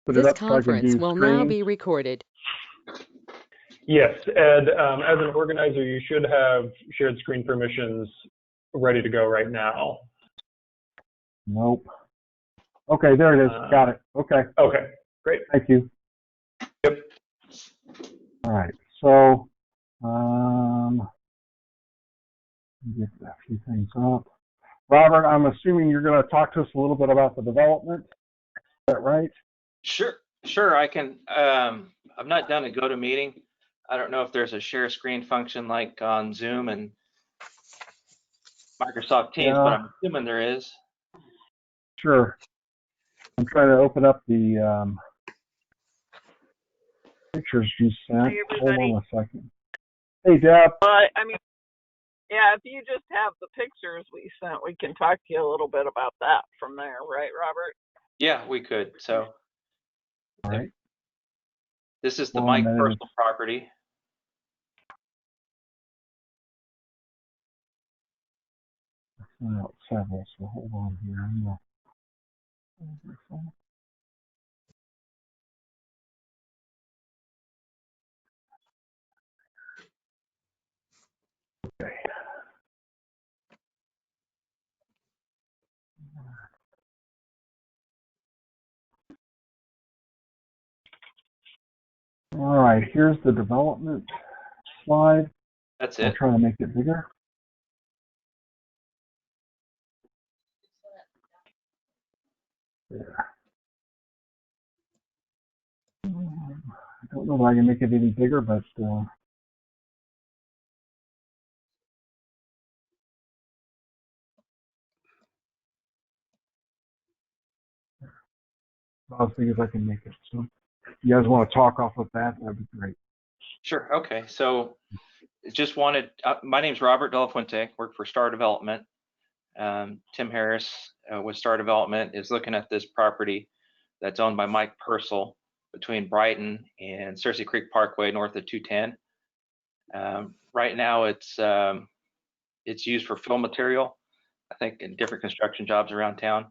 put it This up so I can conference do will now screen. be recorded. Yes, Ed, as an organizer, you should have shared screen permissions ready to go right now. Nope. Okay, there it is. Got it. Okay. Okay, great. Thank you. Yep. All right. So, get a few things up. Robert, I'm assuming you're going to talk to us a little bit about the development. Is that right? Sure. I can. I've not done a GoToMeeting. I don't know if there's a share screen function like on Zoom and Microsoft Teams, but I'm assuming there is. Sure. I'm trying to open up the pictures you sent. Hi, everybody. Hold on a second. Hey, Deb. I mean, yeah, if you just have the pictures we sent, we can talk to you a little bit about that from there, right, Robert? Yeah, we could. So, All right. this is the Mike personal property. Out several, so hold on here. Okay. All right, here's the development slide. That's it. I'll try to make it bigger. There. I don't know if I can make it any bigger, but about as big as I can make it. So if you guys want to talk off of that, that'd be great. Sure. Okay. So just wanted, my name's Robert De La Fuente, work for Star Development. Tim Harris with Star Development is looking at this property that's owned by Mike Purcell between Brighton and Cersei Creek Parkway north of 210. Right now it's used for fill material, I think, in different construction jobs around town.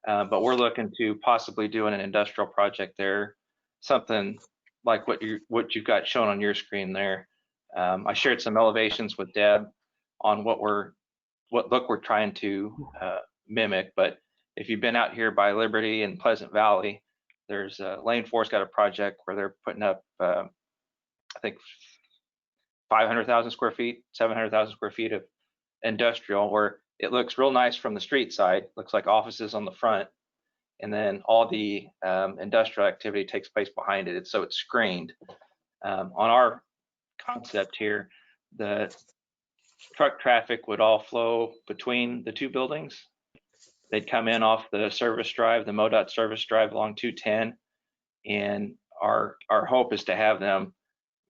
But we're looking to possibly doing an industrial project there, something like what you've got shown on your screen there. I shared some elevations with Deb on what look we're trying to mimic. But if you've been out here by Liberty and Pleasant Valley, there's Lane 4's got a project where they're putting up I think 500,000 square feet, 700,000 square feet of industrial, where it looks real nice from the street side, looks like offices on the front, and then all the industrial activity takes place behind it. So it's screened. On our concept here, the truck traffic would all flow between the two buildings. They'd come in off the service drive, the MoDOT service drive along 210, and our hope is to have them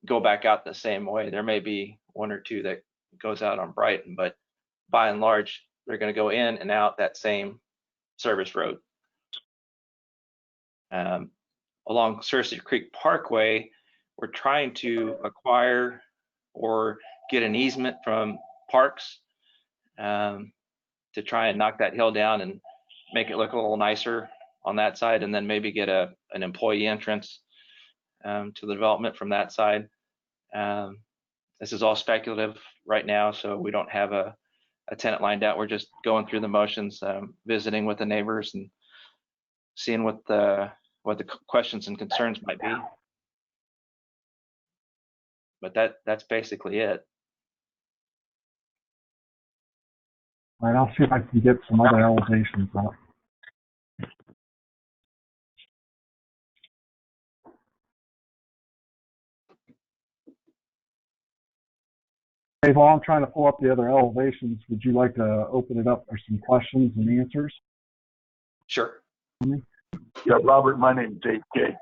go back out the same way. There may be one or two that goes out on Brighton, but by and large, they're going to go in and out that same service road. Along Cersei Creek Parkway, we're trying to acquire or get an easement from Parks to try and knock that hill down and make it look a little nicer on that side, and then maybe get an employee entrance to the development from that side. This is all speculative right now, so we don't have a tenant lined out. We're just going through the motions, visiting with the neighbors and seeing what the questions and concerns might be. But that's basically it. All right, I'll see if I can get some other elevations up. Hey, while I'm trying to pull up the other elevations, would you like to open it up for some questions and answers? Sure. Yeah, Robert, my name's Dave K.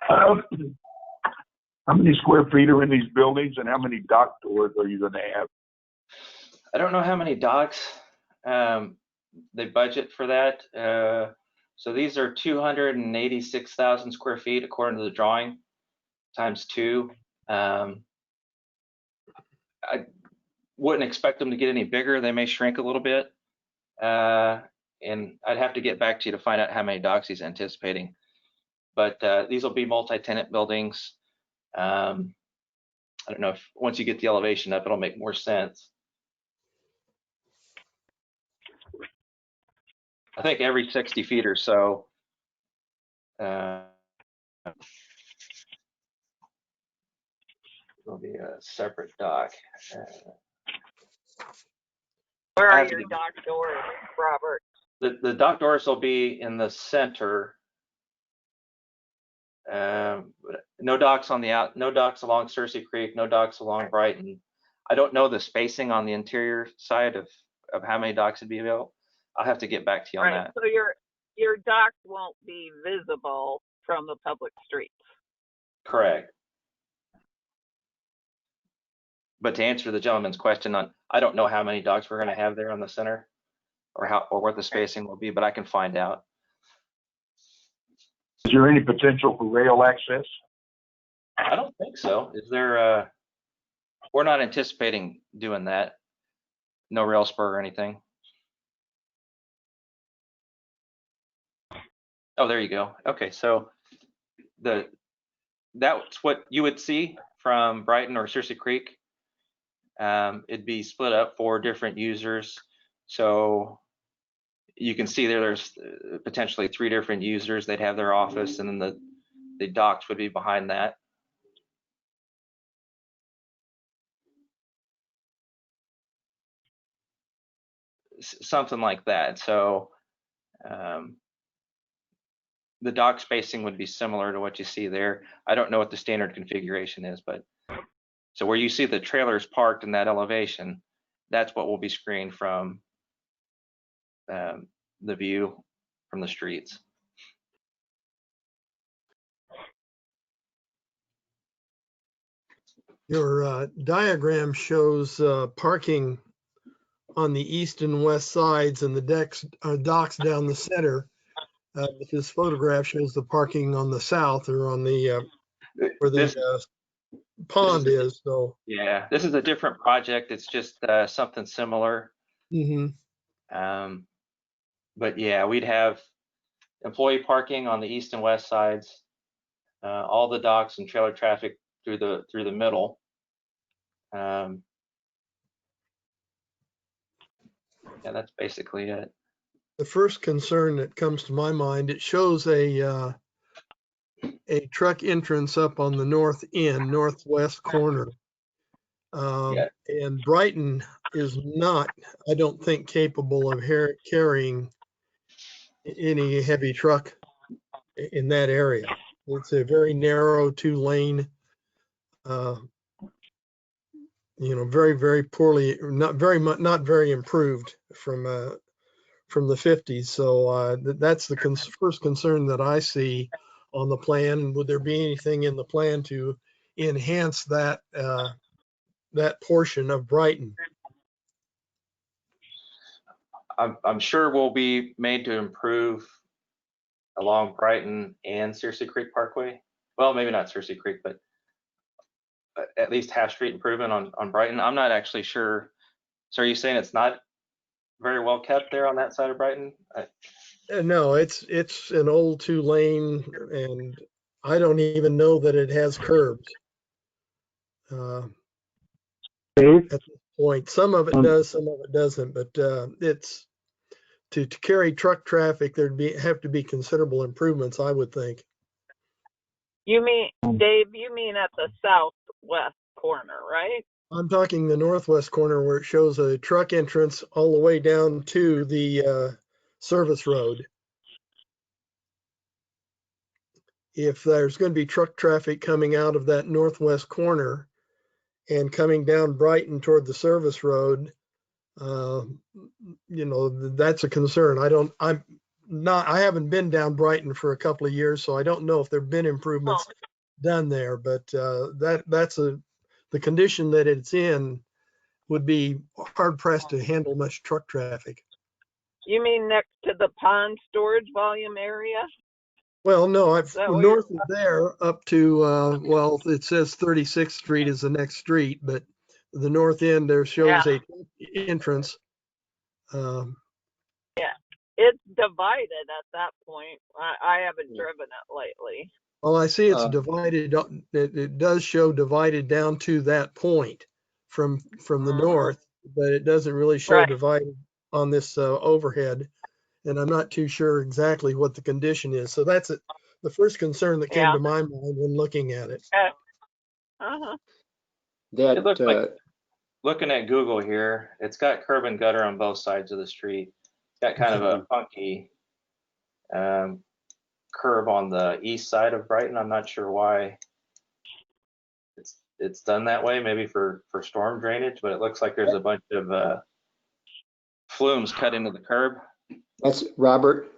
How many square feet are in these buildings, and how many dock doors are you going to have? I don't know how many docks they budget for that. So these are 286,000 square feet according to the drawing, times 2. I wouldn't expect them to get any bigger. They may shrink a little bit. And I'd have to get back to you to find out how many docks he's anticipating. but these will be multi-tenant buildings. I don't know if once you get the elevation up, it'll make more sense. I think every 60 feet or so, there'll be a separate dock. Where I are have to your get- dock doors, Robert? The dock doors will be in the center. No docks on the no docks along Cersei Creek, no docks along Brighton. I don't know the spacing on the interior side of how many docks would be available. I'll have to get back to you on Right. that. So your docks won't be visible from the public streets. Correct. But to answer the gentleman's question on, I don't know how many docks we're going to have there on the center, or what the spacing will be, but I can find out. Is there any potential for rail access? I don't think so. Is there? We're not anticipating doing that. No rail spur or anything. Oh, there you go. Okay, so that's what you would see from Brighton or Cersei Creek. It'd be split up for different users. So you can see there's potentially 3 different users. They'd have their office, and then the docks would be behind that. Something like that. So the dock spacing would be similar to what you see there. I don't know what the standard configuration is, but so where you see the trailers parked in that elevation, that's what will be screened from the view from the streets. Your diagram shows parking on the east and west sides and the docks down the center. This photograph shows the parking on the south, or on the where the pond is. So yeah, this is a different project. It's just something similar. But yeah, we'd have employee parking on the east and west sides, all the docks and trailer traffic through the middle. Yeah, that's basically it. The first concern that comes to my mind, it shows a truck entrance up on the north end, northwest corner. Yeah. And Brighton is not, I don't think, capable of carrying any heavy truck in that area. It's a very narrow 2-lane, very, very poorly, not very improved from the 50s. So that's the first concern that I see on the plan. Would there be anything in the plan to enhance that portion of Brighton? I'm sure will be made to improve along Brighton and Cersei Creek Parkway. Well, maybe not Cersei Creek, but at least half street improvement on Brighton. I'm not actually sure. So are you saying it's not very well kept there on that side of Brighton? No, it's an old 2-lane, and I don't even know that it has curbs. Dave? At this point, some of it does, some of it doesn't, but it's to carry truck traffic, have to be considerable improvements, I would think. You mean, Dave, you mean at the southwest corner, right? I'm talking the northwest corner where it shows a truck entrance all the way down to the service road. If there's going to be truck traffic coming out of that northwest corner and coming down Brighton toward the service road, that's a concern. I haven't been down Brighton for a couple of years, so I don't know if there've been improvements done there, but that's the condition that it's in would be hard pressed to handle much truck traffic. You mean next to the pond storage volume area? Well, no, that what north of there up to, it says 36th Street is the next street, but the north end there shows a entrance. Yeah. it's divided at that point. I haven't driven it lately. Well, I see it's divided. It does show divided down to that point from the north, but it doesn't really show Right. divided on this overhead. And I'm not too sure exactly what the condition is. So that's the first concern that came Yeah. to my mind when looking at it. Uh-huh. It looks like, looking at Google here, it's got curb and gutter on both sides of the street. It's got kind of a funky curb on the east side of Brighton. I'm not sure why it's done that way, maybe for storm drainage, but it looks like there's a bunch of flumes cut into the curb. That's Robert.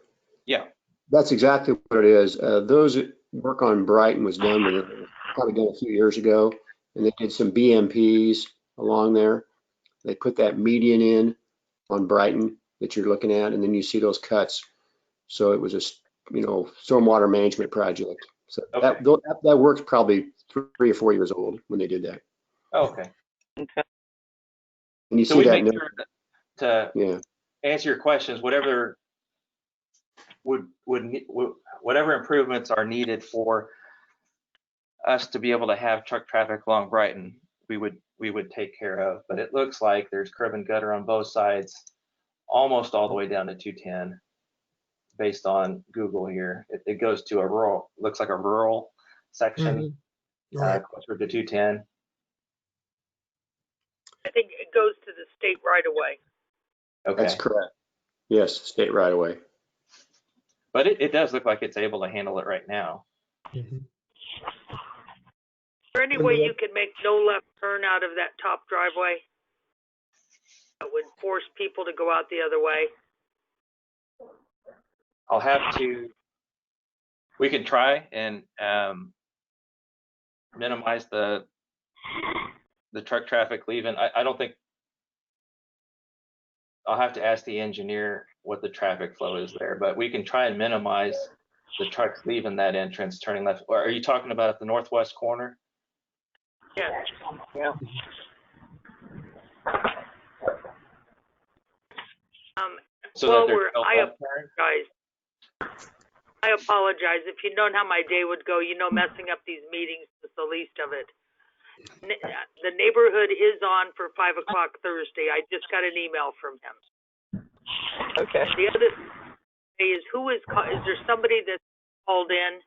Yeah. That's exactly what it is. Those work on Brighton was done with it, probably done a few years ago, and they did some BMPs along there. They put that median in on Brighton that you're looking at, and then you see those cuts. So it was a stormwater management project. So Okay. that work's probably 3 or 4 years old when they did that. Okay. Okay. And you So see we that make sure to answer your questions, whatever whatever improvements are needed for us to be able to have truck traffic along Brighton, we would take care of. But it looks like there's curb and gutter on both sides, almost all the way down to 210, based on Google here. It goes to a rural, looks like a rural section, Right. closer to 210. I think it goes to the state right away. Okay. That's correct. Yes, state right away. But it does look like it's able to handle it right now. Mhm. Is there any way you could make no left turn out of that top driveway? That would force people to go out the other way. I'll have to, we can try and minimize the truck traffic leaving. I don't think, I'll have to ask the engineer what the traffic flow is there, but we can try and minimize the trucks leaving that entrance, turning left. Or are you talking about at the northwest corner? Yeah. Yeah. So well, that there's no I left turn? apologize. If you'd known how my day would go, messing up these meetings is the least of it. The neighborhood is on for 5 o'clock Thursday. I just got an email from him. Okay. The other thing is, is there somebody that's called in?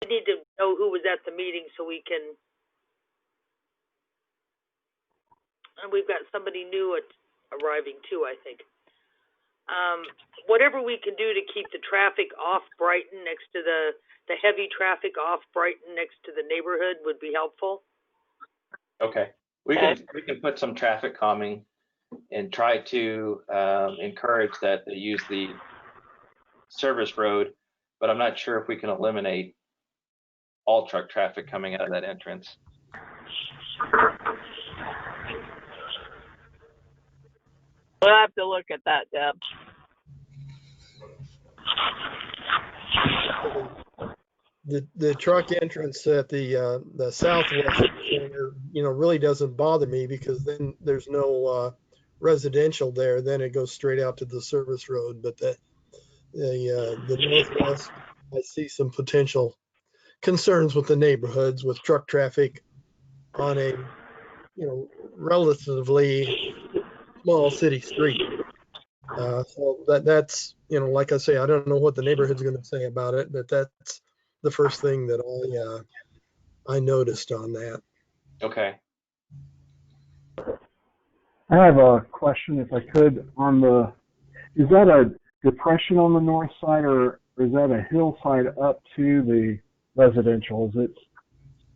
We need to know who was at the meeting so we can. And we've got somebody new arriving too, I think. Whatever we can do to keep the traffic off Brighton next to the heavy traffic off Brighton next to the neighborhood would be helpful. Okay. We can put some traffic calming and try to encourage that they use the service road, but I'm not sure if we can eliminate all truck traffic coming out of that entrance. We'll have to look at that, Deb. The truck entrance at the southwest corner, really doesn't bother me because then there's no residential there. Then it goes straight out to the service road. But the northwest, I see some potential concerns with the neighborhoods with truck traffic on a relatively small city street. So that's like I say, I don't know what the neighborhood's going to say about it, but that's the first thing that I noticed on that. Okay. I have a question, if I could, is that a depression on the north side, or is that a hillside up to the residential? Is it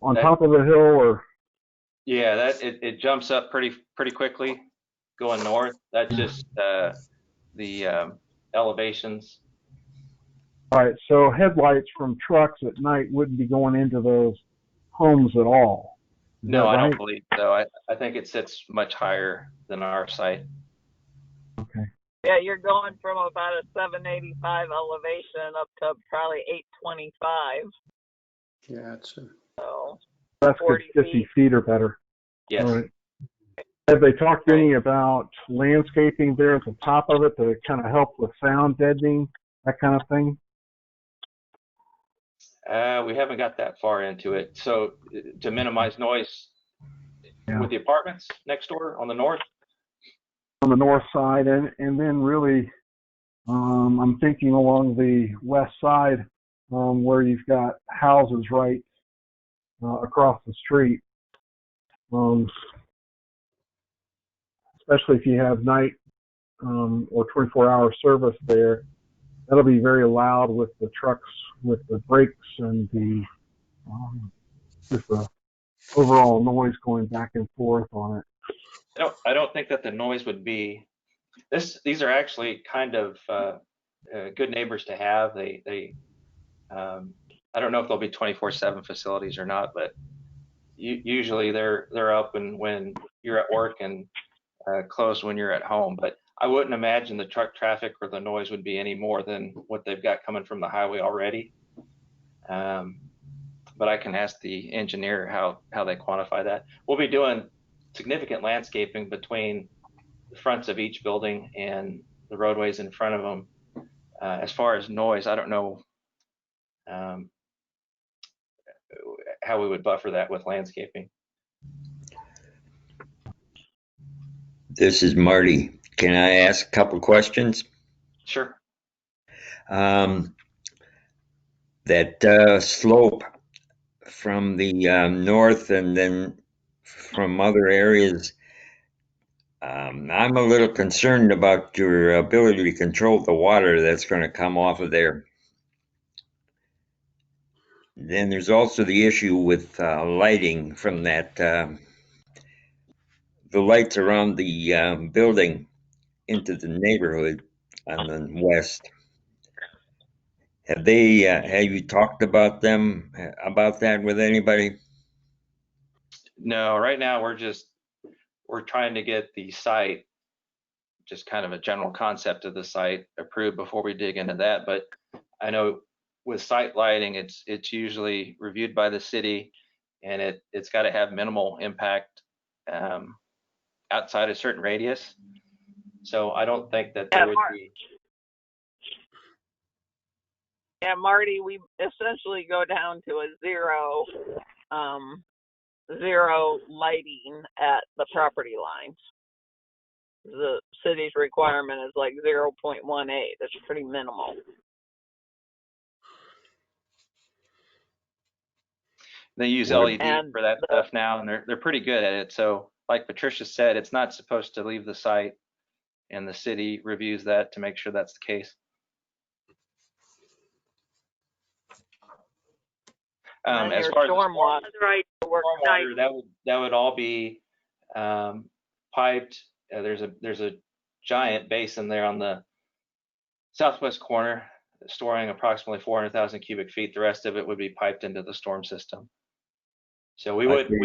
on top of the hill, or? Yeah, it jumps up pretty quickly going north. That's just the elevations. All right, so headlights from trucks at night wouldn't be going into those homes at all. Is No, that I right? don't believe so. I think it sits much higher than our site. Okay. Yeah, you're going from about a 785 elevation up to probably 825. Yeah, it's So That's good, 40 50 feet or better. Yes. All right. Have they talked any about landscaping there at the top of it to kind of help with sound deadening, that kind of thing? We haven't got that far into it. So to minimize noise Yeah. with the apartments next door on the north? On the north side, and then really, I'm thinking along the west side, where you've got houses right across the street. Especially if you have night or 24-hour service there, that'll be very loud with the trucks, with the brakes, and the just the overall noise going back and forth on it. I don't think that the noise would be. These are actually kind of good neighbors to have. I don't know if they'll be 24/7 facilities or not, but usually they're up when you're at work and closed when you're at home. But I wouldn't imagine the truck traffic or the noise would be any more than what they've got coming from the highway already. But I can ask the engineer how they quantify that. We'll be doing significant landscaping between the fronts of each building and the roadways in front of them. As far as noise, I don't know how we would buffer that with landscaping. This is Marty. Can I ask a couple questions? Sure. That slope from the north and then from other areas, I'm a little concerned about your ability to control the water that's going to come off of there. Then there's also the issue with lighting from that, the lights around the building into the neighborhood on the west. Have you talked about that with anybody? No, right now we're trying to get the site, just kind of a general concept of the site approved before we dig into that. But I know with site lighting, it's usually reviewed by the city, and it's got to have minimal impact outside a certain radius. So I don't think that there would be. Yeah, Marty, we essentially go down to a zero lighting at the property lines. The city's requirement is like 0.18. That's pretty minimal. They use LED for that stuff now, and they're pretty good at it. So like Patricia said, it's not supposed to leave the site, and the city reviews that to make sure that's the case. As far as stormwater, that would all be piped. There's a giant basin there on the southwest corner, storing approximately 400,000 cubic feet. The rest of it would be piped into the storm system. So we wouldn't do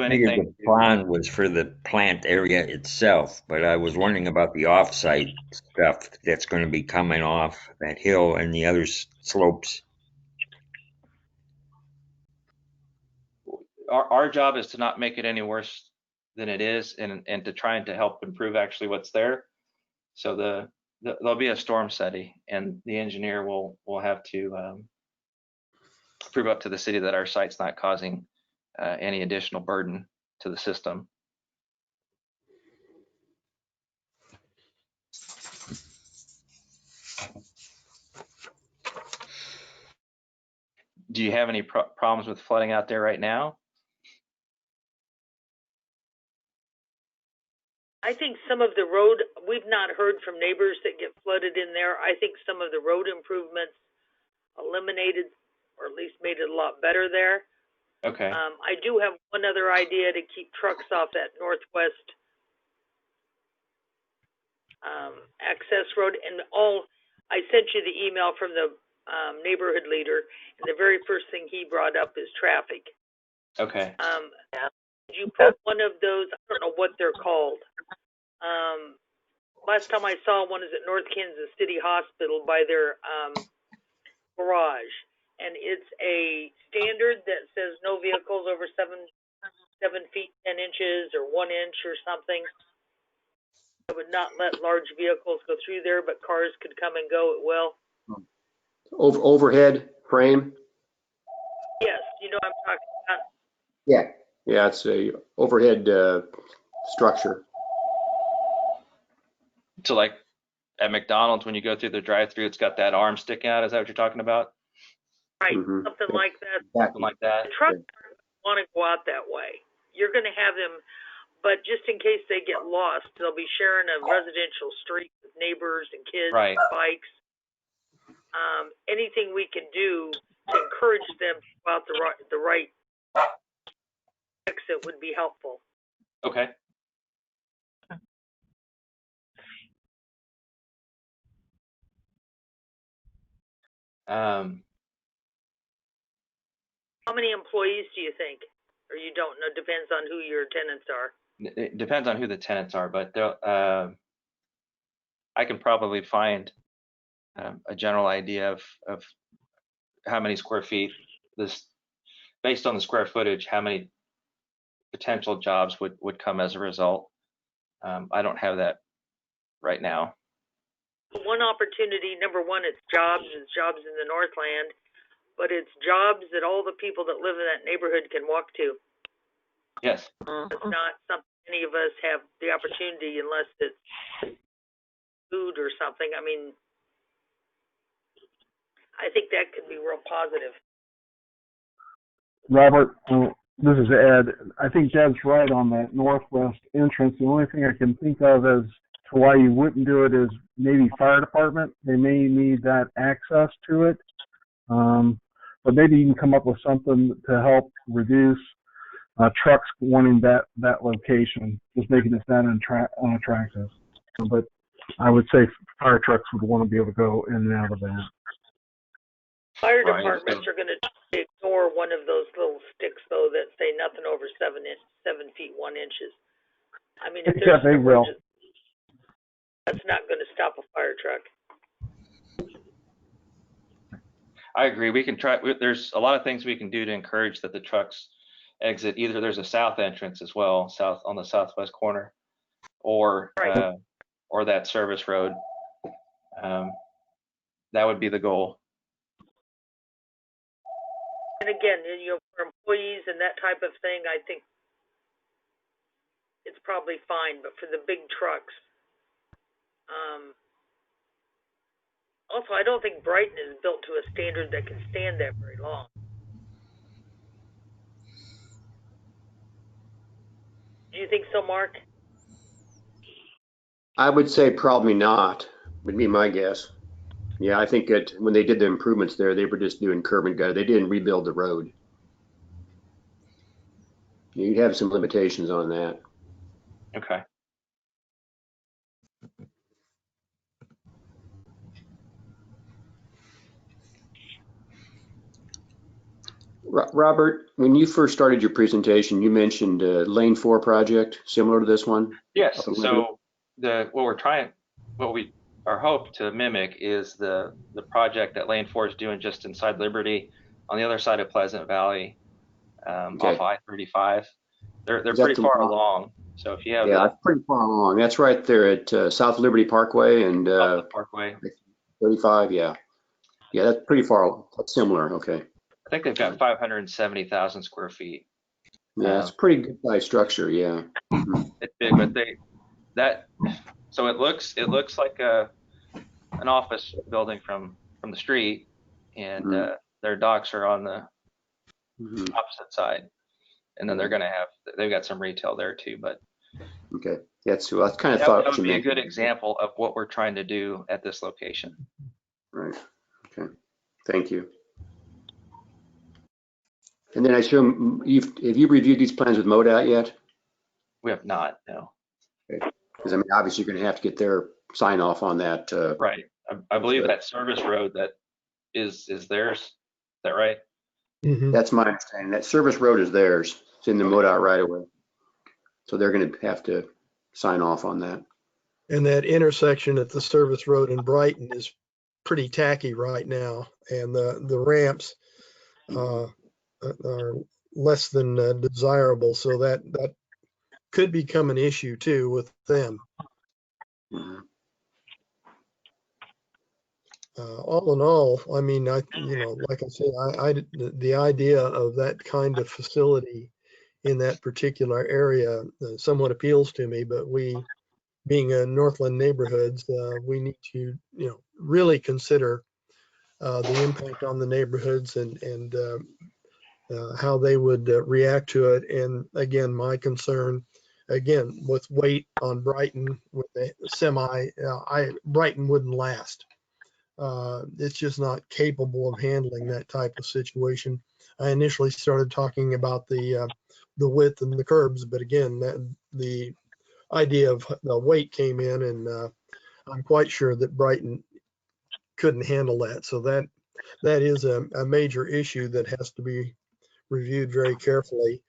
anything. The plan was for the plant area itself, but I was wondering about the off-site stuff that's going to be coming off that hill and the other slopes. Our job is to not make it any worse than it is, and to try to help improve actually what's there. So there'll be a storm study, and the engineer will have to prove up to the city that our site's not causing any additional burden to the system. Do you have any problems with flooding out there right now? I think some of the road, we've not heard from neighbors that get flooded in there. I think some of the road improvements eliminated, or at least made it a lot better there. Okay. I do have one other idea to keep trucks off that northwest access road. And I sent you the email from the neighborhood leader, and the very first thing he brought up is traffic. Okay. You put one of those, I don't know what they're called. Last time I saw one is at North Kansas City Hospital by their garage. And it's a standard that says no vehicles over 7 7 feet 10 inches or 1 inch or something. I would not let large vehicles go through there, but cars could come and go at will. Overhead frame? Yes, you know what I'm talking about. Yeah. Yeah, it's a overhead structure. So like at McDonald's, when you go through the drive-through, it's got that arm sticking out. Is that what you're talking about? Right, Mhm. something like that. Something like that. The trucks want to go out that way. You're going to have them, but just in case they get lost, they'll be sharing a residential street with neighbors and kids, Right. and bikes. Anything we can do to encourage them to go out the right exit would be helpful. Okay. How many employees do you think? Or you don't know, depends on who your tenants are. It depends on who the tenants are, but I can probably find a general idea of how many square feet this, based on the square footage, how many potential jobs would come as a result. I don't have that right now. One opportunity, number one, it's jobs in the Northland, but it's jobs that all the people that live in that neighborhood can walk to. Yes. It's not something any of us have the opportunity unless it's food or something. I mean, I think that could be real positive. Robert, this is Ed. I think Deb's right on that northwest entrance. The only thing I can think of as to why you wouldn't do it is maybe fire department. They may need that access to it. But maybe you can come up with something to help reduce trucks wanting that location, just making it that unattractive. But I would say fire trucks would want to be able to go in and out of that. Fire Right. departments are going to ignore one of those little sticks, though, that say nothing over 7 feet 1 inches. I mean, if Yeah, there's they will. that's not going to stop a fire truck. I agree. We can try. There's a lot of things we can do to encourage that the trucks exit. Either there's a south entrance as well, south on the southwest corner, or Right. Or that service road. That would be the goal. And again, you know, for employees and that type of thing, I think it's probably fine. But for the big trucks, also, I don't think Brighton is built to a standard that can stand there very long. Do you think so, Mark? I would say probably not, would be my guess. Yeah, I think that when they did the improvements there, they were just doing curb and gutter. They didn't rebuild the road. You'd have some limitations on that. Okay. Robert, when you first started your presentation, you mentioned a Lane 4 project similar to this one. Yes. So our hope to mimic is the project that Lane 4 is doing just inside Liberty, on the other side of Pleasant Valley, off I-35. They're pretty far along. So if you have that's pretty far along. That's right there at South Liberty Parkway and Parkway. 35. Yeah, that's pretty far. That's similar. Okay. I think they've got 570,000 square feet. Yeah, it's a pretty good size structure. Yeah. It's big, but so it looks like an office building from the street, and their docks are on the opposite side, and then they've got some retail there too. But okay, that's kind of thought that would be a good example of what we're trying to do at this location. Right. Okay. Thank you. And then I assume have you reviewed these plans with MoDOT yet? We have not, no. Okay. Because I mean, obviously you're going to have to get their sign off on that. Right. I believe that service road that is theirs. Is that right? Mm-hmm. That's my understanding. That service road is theirs. It's in the MoDOT right away. So they're going to have to sign off on that. And that intersection at the service road in Brighton is pretty tacky right now. And the ramps are less than desirable. So that could become an issue too with them. Mhm. All in all, I mean, like I say, the idea of that kind of facility in that particular area somewhat appeals to me, but we, being in Northland neighborhoods, we need to, really consider the impact on the neighborhoods and how they would react to it. And again, my concern, again, with weight on Brighton with the semi, Brighton wouldn't last. It's just not capable of handling that type of situation. I initially started talking about the width and the curbs, but again, the idea of the weight came in, and I'm quite sure that Brighton couldn't handle that. So that is a major issue that has to be reviewed very carefully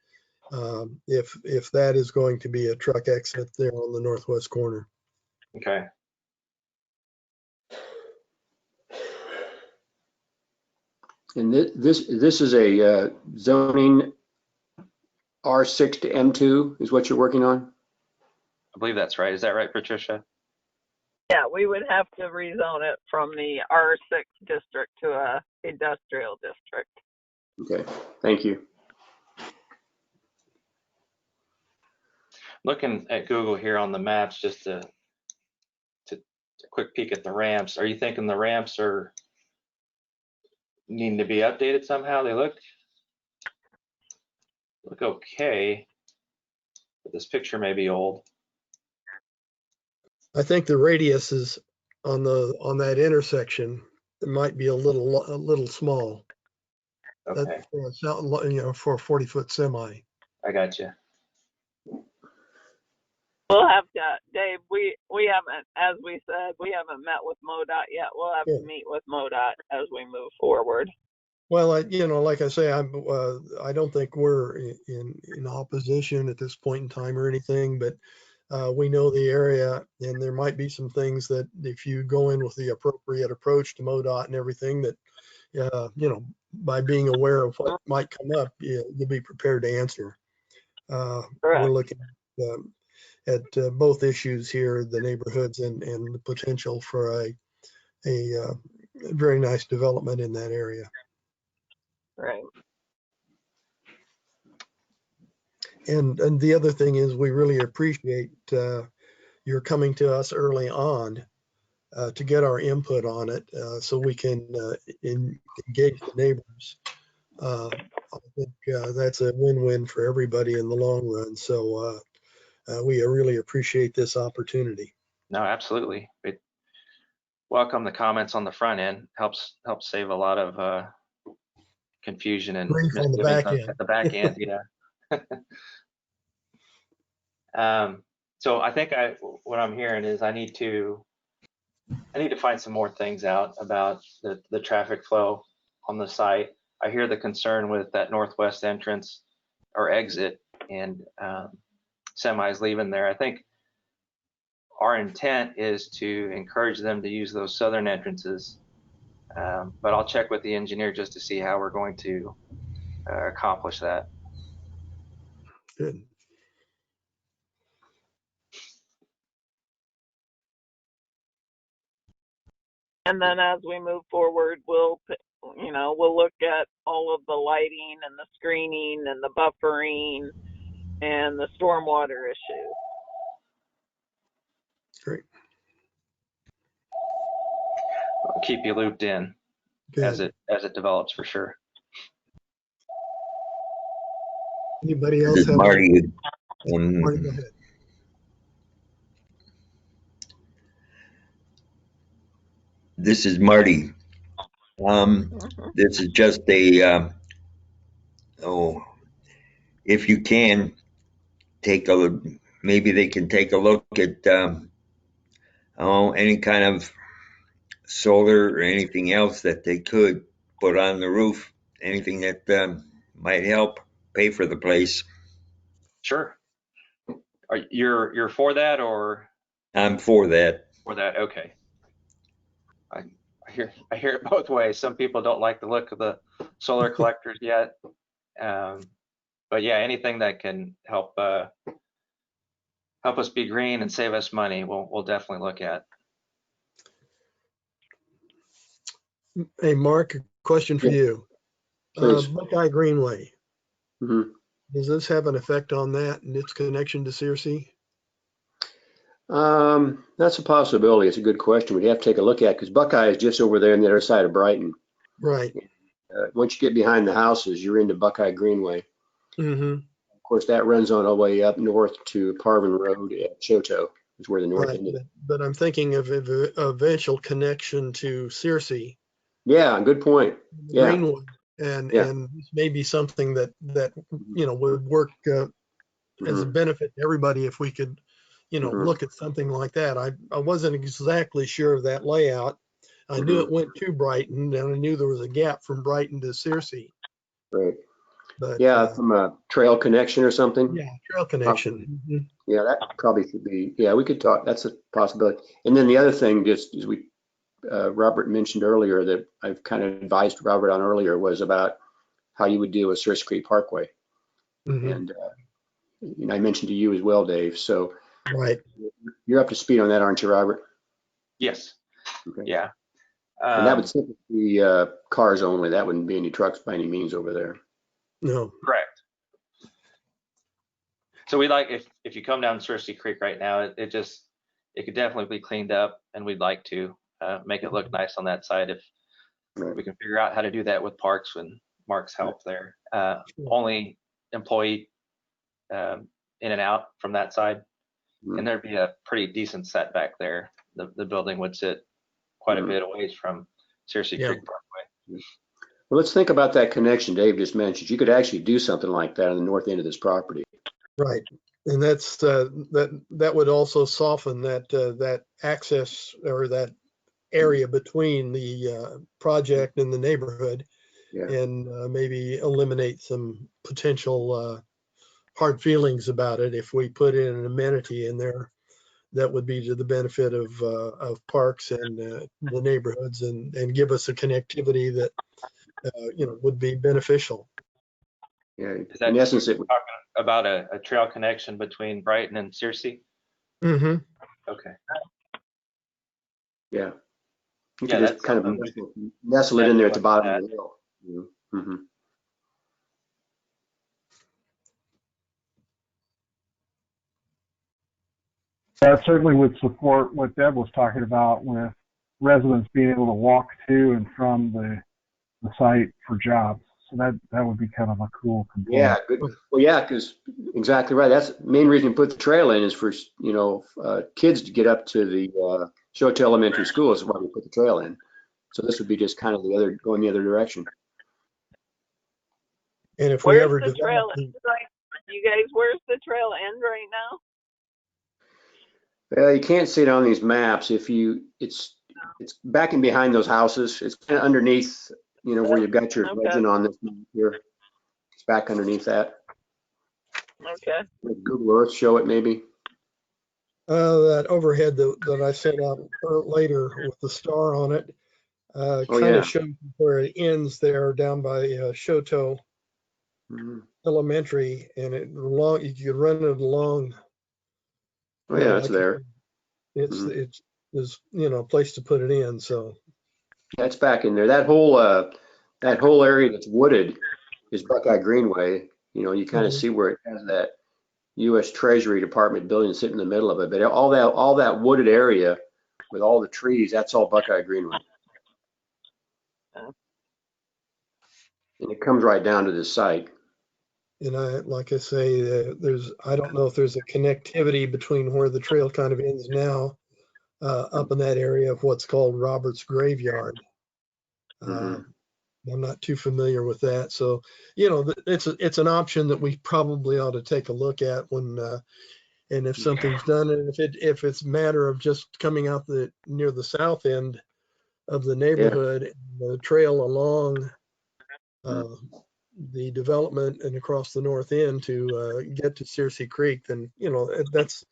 if that is going to be a truck exit there on the northwest corner. Okay. And this is a zoning R6 to M2 is what you're working on? I believe that's right. Is that right, Patricia? Yeah, we would have to rezone it from the R6 district to a industrial district. Okay, thank you. Looking at Google here on the maps, just to quick peek at the ramps. Are you thinking the ramps are needing to be updated somehow? They look okay, but this picture may be old. I think the radius is on that intersection. It might be a little small. Okay, It's not, for a 40-foot semi. I got you. We'll have to, Dave, we haven't, as we said, we haven't met with MoDOT yet. We'll have to meet with MoDOT as we move forward. Well, like I say, I don't think we're in opposition at this point in time or anything, but we know the area, and there might be some things that if you go in with the appropriate approach to MoDOT and everything, that by being aware of what might come up, you'll be prepared to answer. We're looking at both issues here, the neighborhoods and the potential for a very nice development in that area. Right. And the other thing is we really appreciate your coming to us early on to get our input on it so we can engage the neighbors. I think that's a win-win for everybody in the long run. So we really appreciate this opportunity. No, absolutely. We welcome the comments on the front end. Helps save a lot of confusion and Grief on the back end. at the back end. Yeah. So I think what I'm hearing is I need to find some more things out about the traffic flow on the site. I hear the concern with that northwest entrance or exit and semis leaving there. I think our intent is to encourage them to use those southern entrances, but I'll check with the engineer just to see how we're going to accomplish that. Good. And then as we move forward, we'll look at all of the lighting and the screening and the buffering and the stormwater issues. Great. I'll keep you looped in as it develops for sure. Anybody else have Marty, Marty, go ahead. this is Marty. This is just a, if you can maybe they can take a look at, any kind of solar or anything else that they could put on the roof, anything that might help pay for the place. Sure. You're for that or? I'm for that. For that, okay. I hear it both ways. Some people don't like the look of the solar collectors yet. but yeah, anything that can help us be green and save us money, we'll definitely look at. Hey, Mark, a question for Yeah, you. please. Buckeye Greenway, Mhm. does this have an effect on that and its connection to Searcy? That's a possibility. It's a good question. We'd have to take a look at, because Buckeye is just over there on the other side of Brighton. Right. Once you get behind the houses, you're into Buckeye Greenway. Mm-hmm. Of course, that runs on all the way up north to Parvin Road at Choteau, is where the north Right. end is. But I'm thinking of eventual connection to Searcy. Yeah, good point. Yeah, Greenwood, and yeah. this may be something that would work as a Mhm, benefit to everybody if we could mhm, look at something like that. I wasn't exactly sure of that layout. I knew mhm. it went to Brighton, and I knew there was a gap from Brighton to Searcy, Right. but Yeah, from a trail connection or something. yeah, trail Possibly. connection. Mhm. Yeah, that probably should be. Yeah, we could talk. That's a possibility. And then the other thing, just as Robert mentioned earlier, that I've kind of advised Robert on earlier, was about how you would deal with Searcy Creek Parkway. Mhm. And I mentioned to you as well, Dave. So Right. you're up to speed on that, aren't you, Robert? Yes. Okay. Yeah. And that would simply be cars only. That wouldn't be any trucks by any means over there. No. Correct. So we like, if you come down Searcy Creek right now, it could definitely be cleaned up, and we'd like to make it look nice on that side. If Right. we can figure out how to do that with parks and Mark's help there. Only employee in and out from that side, and there'd be a pretty decent setback there. The building would sit quite a bit away from Searcy Creek Parkway. Well, let's think about that connection Dave just mentioned. You could actually do something like that on the north end of this property. Right. And that's that would also soften that access, or that area between the project and the neighborhood, Yeah. and maybe eliminate some potential hard feelings about it if we put in an amenity in there that would be to the benefit of parks and the neighborhoods, and give us a connectivity that would be beneficial. Yeah. Is that In essence, it would. talking about a trail connection between Brighton and Searcy? Mm-hmm. Okay. Yeah. You Yeah, could just that's kind of something nestle it in there at the definitely bottom of the hill. Mm-hmm. That certainly would support what Deb was talking about, with residents being able to walk to and from the site for jobs. So that would be kind of a cool component. Yeah, good. Well, yeah, because exactly right. That's the main reason you put the trail in, is for kids to get up to the Choteau Elementary School. Is why we put the trail in. So this would be just kind of going the other direction. And if we Where's ever the trail develop, end? You guys, where's the trail end right now? You can't see it on these maps. It's back and behind those houses. It's kind of underneath, where you've got your legend on this map here. It's back underneath that. Okay. Would Google Earth show it maybe? that overhead that I sent out later with the star on it, kind of shows where it ends there down by Choteau Elementary, and you could run it along. Oh yeah, it's there. It's a place to put it in. So that's back in there. That whole area that's wooded is Buckeye Greenway. You kind of see where it has that U.S. Treasury Department building sitting in the middle of it. But all that wooded area with all the trees, that's all Buckeye Greenway. And it comes right down to this site. And like I say, I don't know if there's a connectivity between where the trail kind of ends now, up in that area of what's called Robert's Graveyard. I'm not too familiar with that. So, it's an option that we probably ought to take a look at when, and if something's done, and if it's a matter of just coming out near the south end of the neighborhood, and the trail along the development and across the north end to get to Searcy Creek, then, that's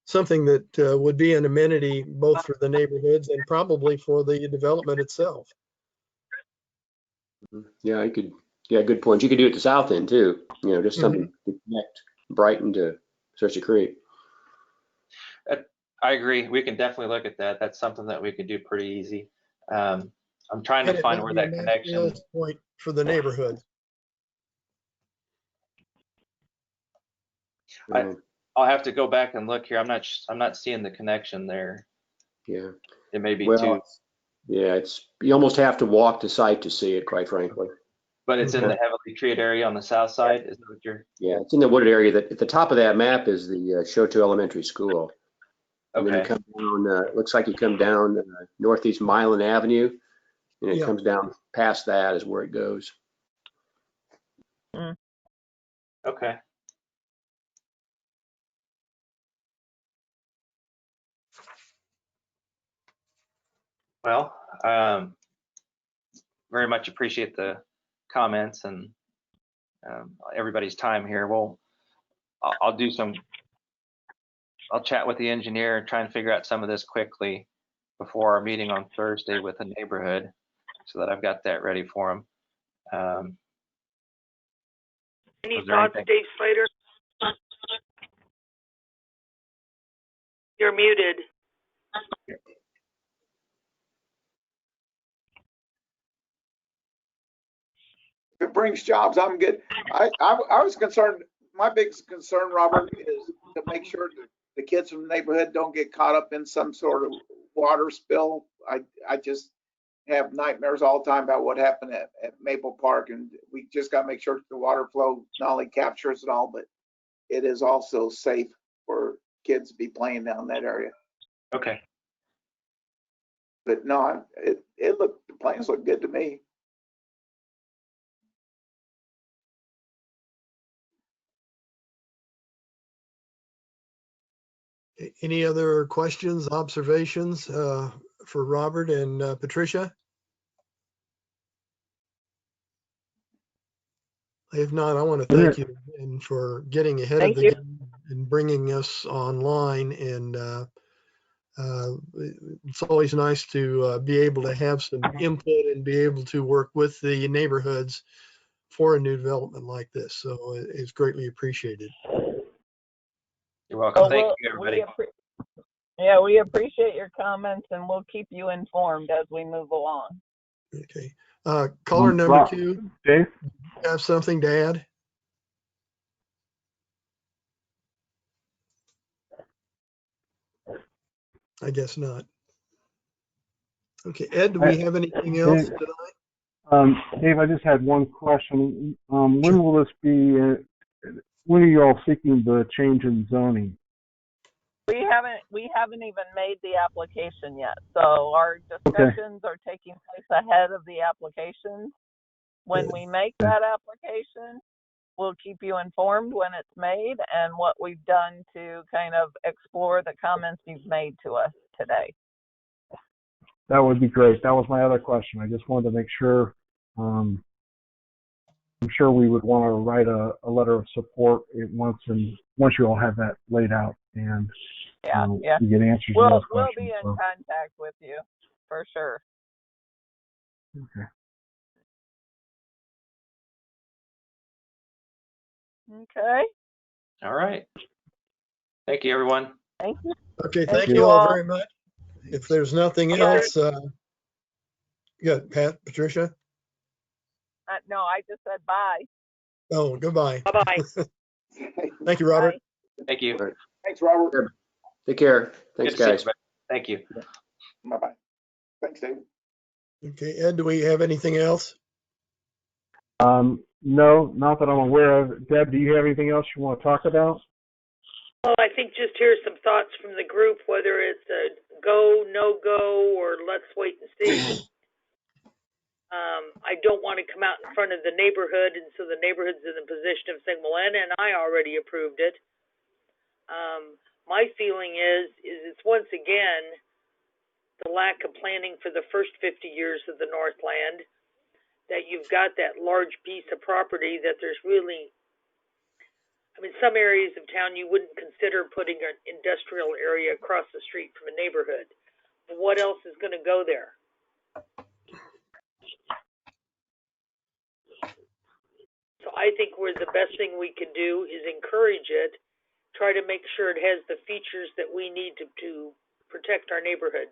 something that would be an amenity both for the neighborhoods and probably for the development itself. Yeah, I could Yeah, good point. You could do it at the south end too. Just something to connect Brighton to Searcy Creek. I agree. We can definitely look at that. That's something that we could do pretty easy. I'm trying to And it find might where be a that nice connection. real point for the neighborhood. I'll have to go back and look here. I'm not seeing the connection there. Yeah. It may be Well, too. Yeah, you almost have to walk the site to see it, quite frankly. But it's in the heavily treated area on the south side. Is that what you're? Yeah, it's in the wooded area. That at the top of that map is the Shoto Elementary School. And then you come down. It looks like you come down Northeast Milan Avenue, and it comes down past that is where it goes. Okay. Well, very much appreciate the comments and everybody's time here. I'll chat with the engineer and try and figure out some of this quickly before our meeting on Thursday with the neighborhood, so that I've got that ready for them. Any thoughts, Dave Slater? You're muted. If it brings jobs, I'm good. I was concerned, my biggest concern, Robert, is to make sure that the kids from the neighborhood don't get caught up in some sort of water spill. I just have nightmares all the time about what happened at Maple Park, and we just got to make sure the water flow not only captures it all, but it is also safe for kids to be playing down that area. Okay. But no, the plans look good to me. Any other questions, observations for Robert and Patricia? If not, I want to thank you again for getting ahead of the game and bringing us online. And it's always nice to be able to have some input and be able to work with the neighborhoods for a new development like this. So it's greatly appreciated. You're welcome. Thank you, everybody. We appreciate your comments, and we'll keep you informed as we move along. Okay. Caller number 2, Dave? You have something to add? I guess not. Okay, Ed, do we have anything else tonight? Dave, I just had one question. When will this be? When are you all seeking the change in zoning? We haven't even made the application yet. So our discussions are taking place ahead of the application. When we make that application, we'll keep you informed when it's made and what we've done to kind of explore the comments you've made to us today. That would be great. That was my other question. I just wanted to make sure. I'm sure we would want to write a letter of support once you all have that laid out and you get answers to those questions. We'll be in contact with you for sure. Okay. Okay. All right. Thank you, everyone. Thank you. Okay, thank you all very much. If there's nothing else, good. Patricia? No, I just said bye. Oh, goodbye. Bye-bye. Thank you, Robert. Bye. Thank you. Thanks, Robert. Take care. Thanks, guys. Thank you. Bye-bye. Thanks, Dave. Okay, Ed, do we have anything else? No, not that I'm aware of. Deb, do you have anything else you want to talk about? Well, I think just here's some thoughts from the group, whether it's a go, no go, or let's wait and see. I don't want to come out in front of the neighborhood, and so the neighborhood's in the position of saying, well, NNI already approved it. My feeling is it's once again the lack of planning for the first 50 years of the Northland, that you've got that large piece of property that there's really, some areas of town you wouldn't consider putting an industrial area across the street from a neighborhood. What else is going to go there? where the best thing we could do is encourage it, try to make sure it has the features that we need to protect our neighborhood.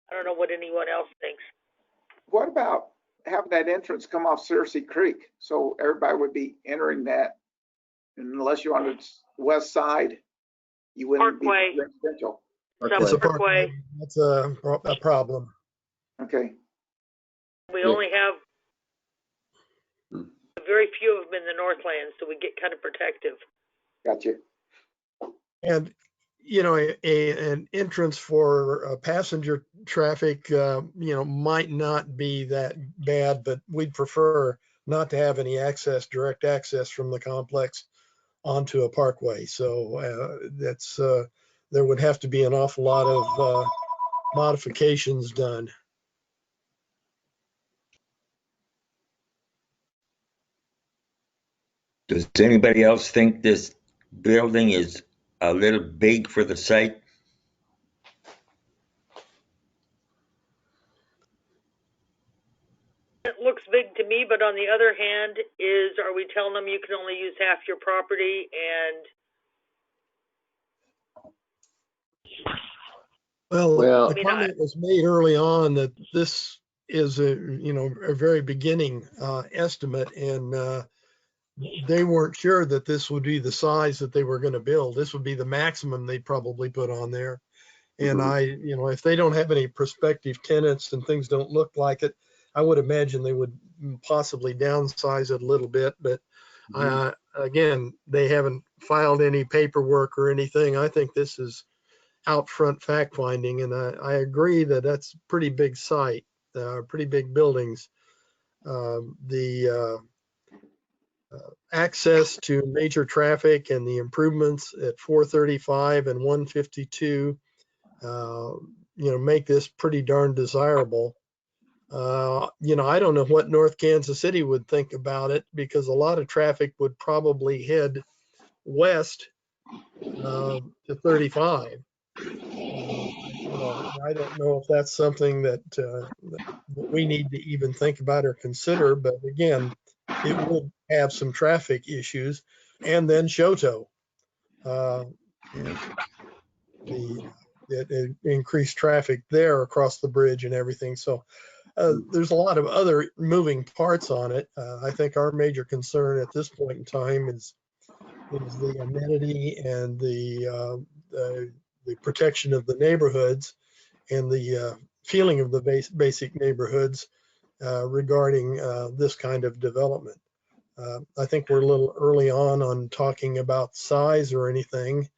I don't know what anyone else thinks. What about having that entrance come off Searcy Creek? So everybody would be entering that. And unless you're on the west side, you wouldn't Parkway. be residential. It's a Parkway. That's a problem. Okay. We only have very few of them in the Northland, so we get kind of protective. Gotcha. And, you know, an entrance for passenger traffic, you know, might not be that bad, but we'd prefer not to have any access, direct access from the complex onto a parkway. So that's, there would have to be an awful lot of modifications done. Does anybody else think this building is a little big for the site? It looks big to me, but on the other hand, are we telling them you can only use half your property? And Well, the comment was made early on that this is a very beginning estimate, and they weren't sure that this would be the size that they were going to build. This would be the maximum they'd probably put on there. And if they don't have any prospective tenants and things don't look like it, I would imagine they would possibly downsize it a little bit. But again, they haven't filed any paperwork or anything. I think this is out front fact finding, and I agree that that's a pretty big site, pretty big buildings. The access to major traffic and the improvements at 435 and 152, make this pretty darn desirable. I don't know what North Kansas City would think about it, because a lot of traffic would probably head west to 35. I don't know if that's something that we need to even think about or consider, but again, it would have some traffic issues. And then Shoto, the increased traffic there across the bridge and everything. So there's a lot of other moving parts on it. I think our major concern at this point in time is the amenity and the protection of the neighborhoods and the feeling of the basic neighborhoods regarding this kind of development. I think we're a little early on talking about size or anything,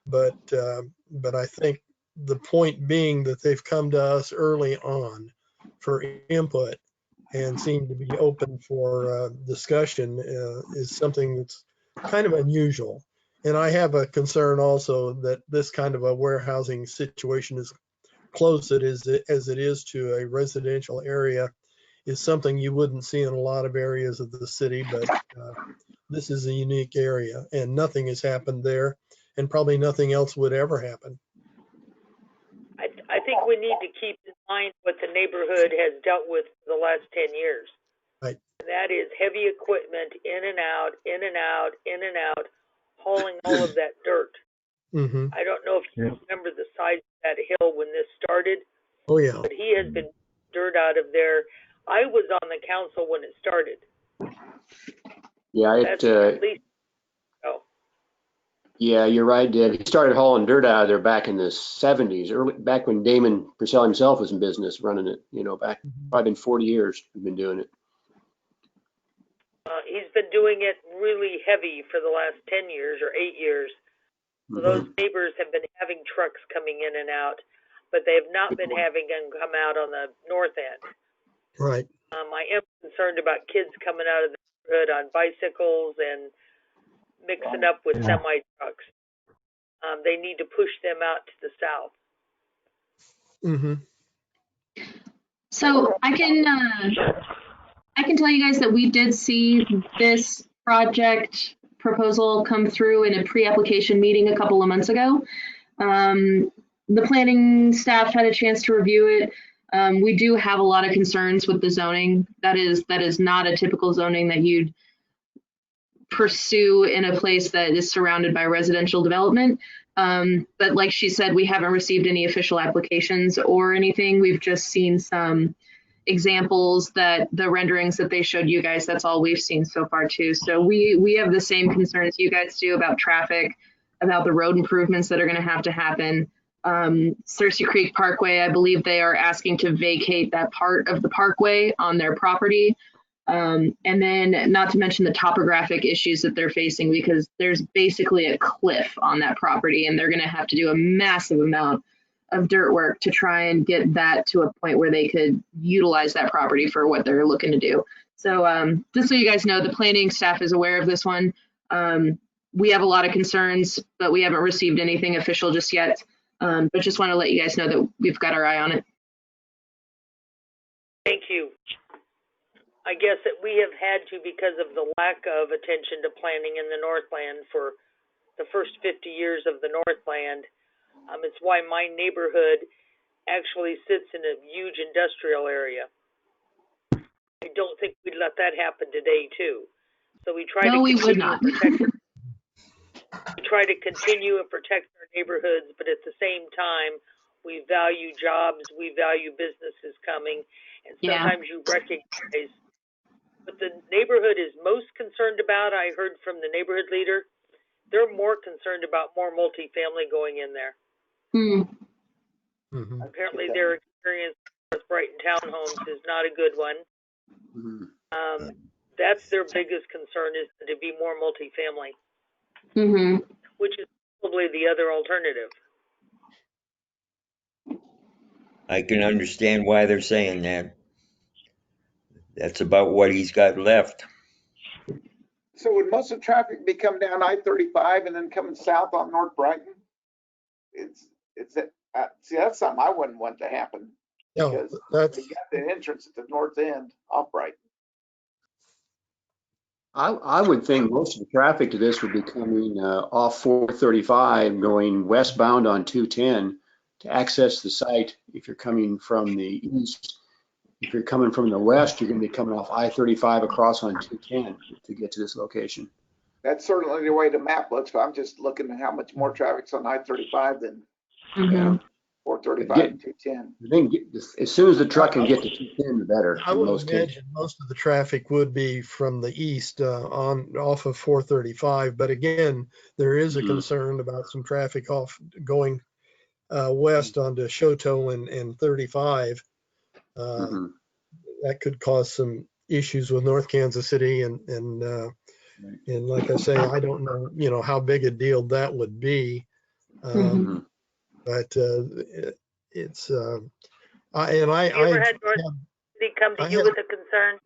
but I think the point being that they've come to us early on for input and seem to be open for discussion is something that's kind of unusual. And I have a concern also that this kind of a warehousing situation, as close as it is to a residential area, is something you wouldn't see in a lot of areas of the city, but this is a unique area and nothing has happened there, and probably nothing else would ever happen. I think we need to keep in mind what the neighborhood has dealt with for the last 10 years. Right. And that is heavy equipment in and out, in and out, in and out, hauling all of that dirt. Mm-hmm. I don't know if you remember the size of that hill when this started. Oh, yeah. But he has been dirt out of there. I was on the council when it started. Yeah, at least. Yeah, you're right, Deb. He started hauling dirt out of there back in the 70s, back when Damon Purcell himself was in business running it. Back probably been 40 years we've been doing it. He's been doing it really heavy for the last 10 years or 8 years. So those neighbors have been having trucks coming in and out, but they have not been having them come out on the north end. Right. I am concerned about kids coming out of the neighborhood on bicycles and mixing up with semi trucks. They need to push them out to the south. Mm-hmm. So I can tell you guys that we did see this project proposal come through in a pre-application meeting a couple of months ago. The planning staff had a chance to review it. We do have a lot of concerns with the zoning. That is not a typical zoning that you'd pursue in a place that is surrounded by residential development. But like she said, we haven't received any official applications or anything. We've just seen some examples that the renderings that they showed you guys, that's all we've seen so far too. So we have the same concerns you guys do about traffic, about the road improvements that are going to happen. Cersei Creek Parkway, I believe they are asking to vacate that part of the parkway on their property. And then not to mention the topographic issues that they're facing, because there's basically a cliff on that property and they're going to have to do a massive amount of dirt work to try and get that to a point where they could utilize that property for what they're looking to do. So just so you guys know, the planning staff is aware of this one. We have a lot of concerns, but we haven't received anything official just yet. But just want to let you guys know that we've got our eye on it. Thank you. I guess that we have had to, because of the lack of attention to planning in the Northland for the first 50 years of the Northland. It's why my neighborhood actually sits in a huge industrial area. I don't think we'd let that happen today, too. So we try No, to we would continue not. and protect. We try to continue and protect our neighborhoods, but at the same time, we value jobs, we value businesses coming, and sometimes you recognize what the neighborhood is most concerned about. I heard from the neighborhood leader, they're more concerned about more multifamily going in there. Mhm. Apparently their experience with Brighton Townhomes is not a good one. That's their biggest concern, is to be more multifamily, which is probably the other alternative. I can understand why they're saying that. That's about what he's got left. So would most of the traffic be coming down I-35 and then coming south on North Brighton? See, that's something I wouldn't want to happen, No, because that's, they got the entrance at the north end off Brighton. I would think most of the traffic to this would be coming off 435 going westbound on 210 to access the site. If you're coming from the east, if you're coming from the west, you're going to be coming off I-35 across on 210 to get to this location. That's certainly the way the map looks, but I'm just looking at how much more traffic's on I-35 than 435 and 210. Then as soon as the truck can get to 210, the better. I would imagine most of the traffic would be from the east off of 435. But again, there is a concern about some traffic going west onto Shoto and 35. That could cause some issues with North Kansas City, and like I say, I don't know, how big a deal that would be. But it's Have you ever had North City come to you with a concern?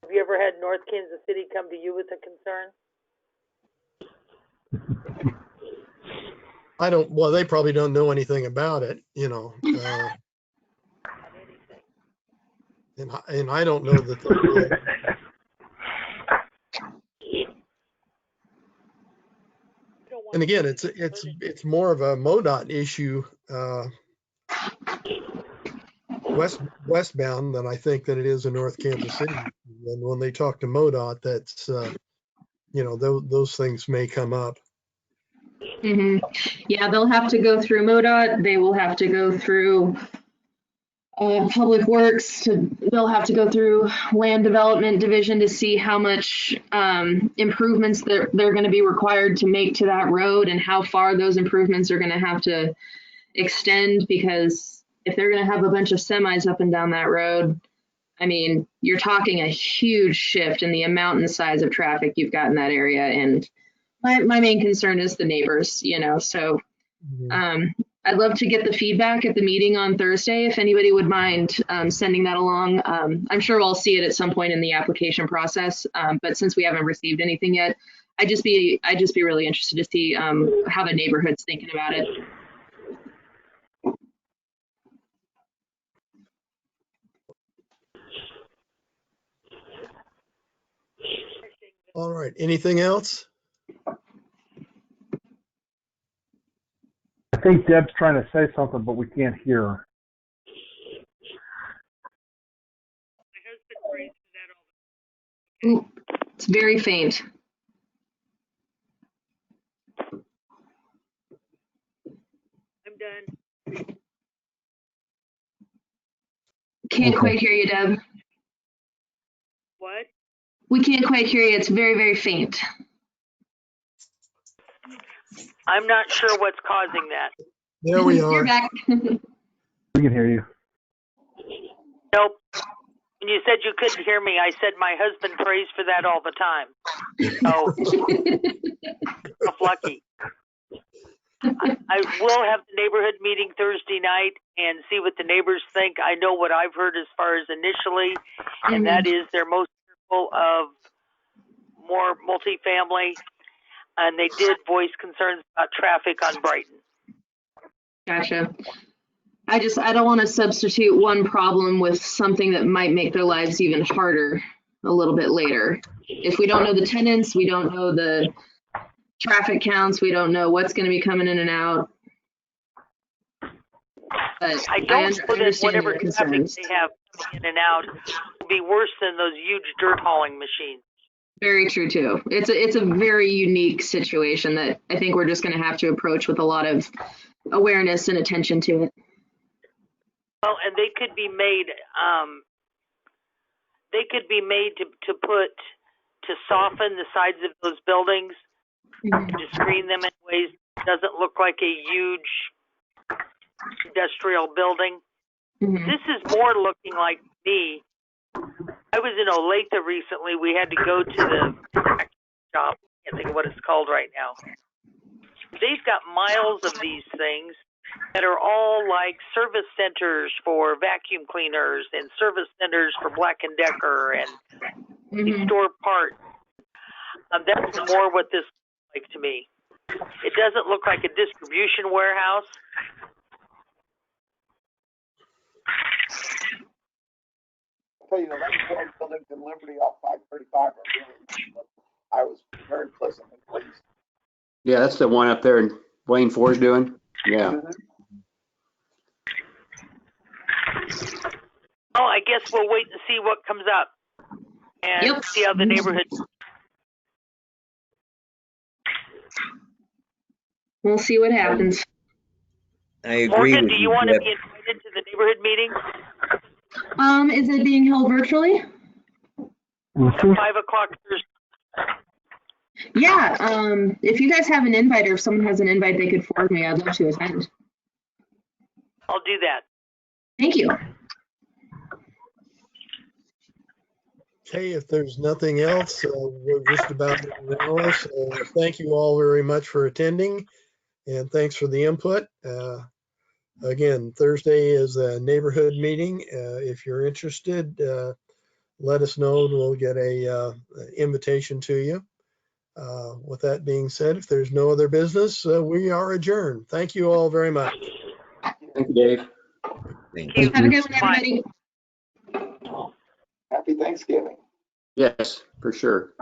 Have you ever had North Kansas City come to you with a concern? Well, they probably don't know anything about it, and I don't know that they would. And again, it's more of a MoDOT issue westbound than I think that it is in North Kansas City. And when they talk to MoDOT, that's those things may come up. Yeah, they'll have to go through MoDOT. They will have to go through Public Works. They'll have to go through Land Development Division to see how much improvements they're going to be required to make to that road, and how far those improvements are going to have to extend. Because if they're going to have a bunch of semis up and down that road, I mean, you're talking a huge shift in the amount and the size of traffic you've got in that area. And my main concern is the neighbors, so I'd love to get the feedback at the meeting on Thursday, if anybody would mind sending that along. I'm sure we'll see it at some point in the application process, but since we haven't received anything yet, I'd just be really interested to see how the neighborhood's thinking about it. All right. Anything else? I think Deb's trying to say something, but we can't hear her. My husband prays for that all Ooh, it's very faint. I'm done. Can't Okay. quite hear you, Deb. What? We can't quite hear you. It's very, very faint. I'm not sure what's causing that. There we You're are. back. We can hear you. Nope. When you said you couldn't hear me, I said my husband prays for that all the time. So, tough lucky. I will have the neighborhood meeting Thursday night and see what the neighbors think. I know what I've heard as far as initially, and that is they're most fearful of more multifamily, and they did voice concerns about traffic on Brighton. Gotcha. I don't want to substitute one problem with something that might make their lives even harder a little bit later. If we don't know the tenants, we don't know the traffic counts, we don't know what's going to be coming in and out. But I don't know that understand whatever your traffic concerns. they have in and out will be worse than those huge dirt hauling machines. Very true too. It's a very unique situation that I think we're just going to have to approach with a lot of awareness and attention to it. Well, and they could be made to soften the sides of those buildings, to screen them in ways that doesn't look like a huge industrial building. Mhm. This is more looking like me. I was in Olathe recently. We had to go to the shop. I can't think of what it's called right now. They've got miles of these things that are all like service centers for vacuum cleaners and service centers for Black & Decker, and they store parts. That's more what this looks like to me. It doesn't look like a distribution warehouse. I'll tell you, the those buildings in Liberty off 535 are really, I was very pleasantly pleased. Yeah, that's the one up there in Wayne Ford's doing. Yeah. Oh, I guess we'll wait and see what comes up and see how the neighborhood. We'll see what happens. I agree Morgan, with do you you, want to Deb. be invited to the neighborhood meeting? Is it being held virtually? At 5 o'clock Thursday. Yeah. If you guys have an invite, or if someone has an invite they could forward me, I'd love to attend. I'll do that. Thank you. Okay, if there's nothing else, we're just about an hour. So thank you all very much for attending, and thanks for the input. Again, Thursday is a neighborhood meeting. If you're interested, let us know and we'll get a invitation to you. With that being said, if there's no other business, we are adjourned. Thank you all very much. Thank you, Dave. Thank you. Have a good one, everybody. Happy Thanksgiving. Yes, for sure.